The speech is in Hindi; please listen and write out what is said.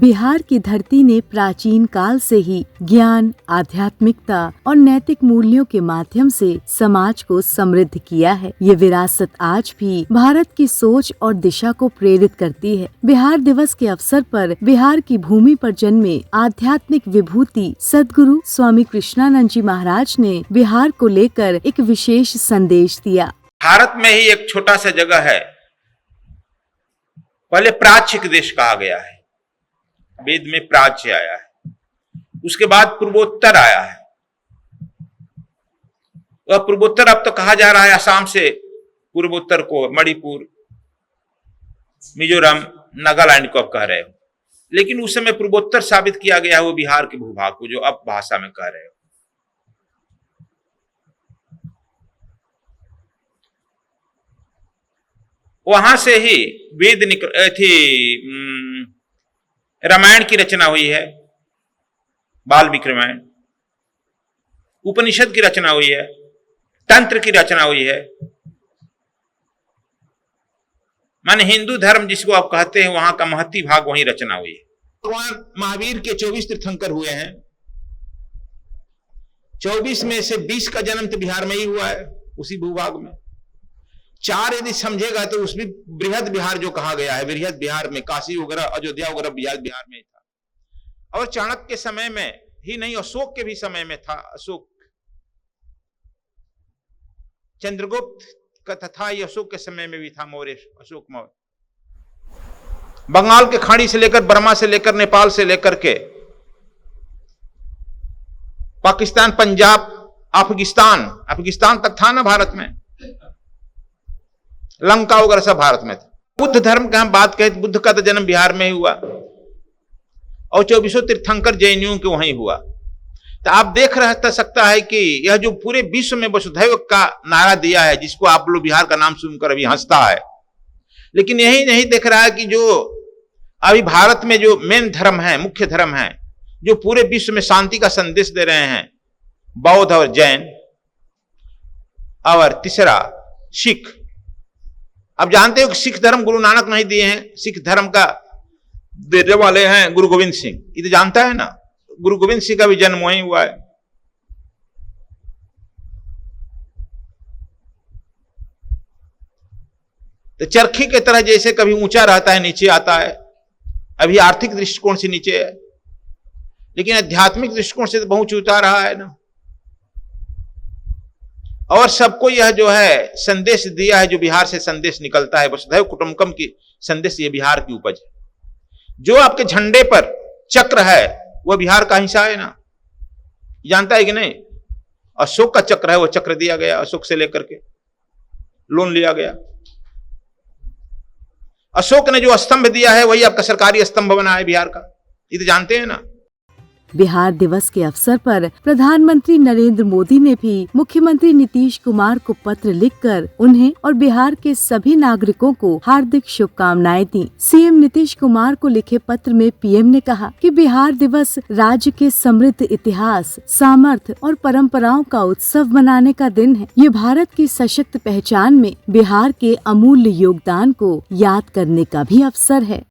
बिहार की धरती ने प्राचीन काल से ही ज्ञान, आध्यात्मिकता और नैतिक मूल्यों के माध्यम से समाज को समृद्ध किया है। ये विरासत आज भी भारत की सोच और दिशा को प्रेरित करती है। बिहार दिवस के अवसर पर बिहार की भूमि पर जन्मे आध्यात्मिक विभूति सद्गुरु स्वामी कृष्णानंद जी महाराज ने बिहार को लेकर एक विशेष संदेश दिया। भारत में ही एक छोटा सा जगह है, पहले प्राच्य के देश कहा गया है, वेद में प्राच्य आया है, उसके बाद पूर्वोत्तर आया है। वह पूर्वोत्तर अब तो कहा जा रहा है असम से पूर्वोत्तर को मणिपुर, मिजोरम, नागालैंड को अब कह रहे हो, लेकिन उस समय पूर्वोत्तर साबित किया गया है वो बिहार के भूभाग को जो अब भाषा में कह रहे हो। वहां से ही वेद रामायण की रचना हुई है, वाल्मीकि रामायण, उपनिषद की रचना हुई है, तंत्र की रचना हुई है। माने हिंदू धर्म जिसको आप कहते हैं वहां का महती भाग वहीं रचना हुई है। भगवान महावीर के 24 तीर्थंकर हुए हैं, 24 में से 20 का जन्म तो बिहार में ही हुआ है, उसी भूभाग में। 4 यदि समझेगा तो उसमें बृहद बिहार जो कहा गया है, बृहद बिहार में काशी वगैरह, अयोध्या वगैरह बिहार में ही था। और चाणक्य के समय में ही नहीं, अशोक के भी समय में था। अशोक, चंद्रगुप्त का तथा अशोक के समय में भी था, मौर्य अशोक मौर्य। बंगाल के खाड़ी से लेकर, बर्मा से लेकर, नेपाल से लेकर के पाकिस्तान, पंजाब, अफगानिस्तान तक था ना भारत में, लंका वगैरह सब भारत में था। बुद्ध धर्म का हम बात कहें तो बुद्ध का तो जन्म बिहार में ही हुआ और 24 तीर्थंकर जैनियों के वहीं हुआ। तो आप देख रह सकता है कि यह जो पूरे विश्व में वसुधैव का नारा दिया है, जिसको आप लोग बिहार का नाम सुनकर अभी हंसता है, लेकिन यही नहीं देख रहा है कि जो अभी भारत में जो मेन धर्म है, मुख्य धर्म है, जो पूरे विश्व में शांति का संदेश दे रहे हैं, बौद्ध और जैन, और तीसरा सिख। अब जानते हो कि सिख धर्म गुरु नानक नहीं दिए हैं, सिख धर्म का देने वाले हैं गुरु गोविंद सिंह। ये तो जानता है ना, गुरु गोविंद सिंह का भी जन्म वहीं हुआ है। तो चरखी की तरह जैसे कभी ऊंचा रहता है नीचे आता है, अभी आर्थिक दृष्टिकोण से नीचे है, लेकिन आध्यात्मिक दृष्टिकोण से तो बहुत ऊंचा रहा है ना। और सबको यह जो है संदेश दिया है, जो बिहार से संदेश निकलता है, वसुधैव कुटुंबकम की संदेश, ये बिहार की उपज है। जो आपके झंडे पर चक्र है वह बिहार का हिस्सा है ना, जानता है कि नहीं? अशोक का चक्र है, वो चक्र दिया गया अशोक से लेकर के, लोन लिया गया। अशोक ने जो स्तंभ दिया है वही आपका सरकारी स्तंभ बना है बिहार का, ये तो जानते हैं ना। बिहार दिवस के अवसर पर प्रधानमंत्री नरेंद्र मोदी ने भी मुख्यमंत्री नीतीश कुमार को पत्र लिखकर उन्हें और बिहार के सभी नागरिकों को हार्दिक शुभकामनाएं दी। सीएम नीतीश कुमार को लिखे पत्र में पीएम ने कहा कि बिहार दिवस राज्य के समृद्ध इतिहास, सामर्थ्य और परंपराओं का उत्सव मनाने का दिन है। ये भारत की सशक्त पहचान में बिहार के अमूल्य योगदान को याद करने का भी अवसर है।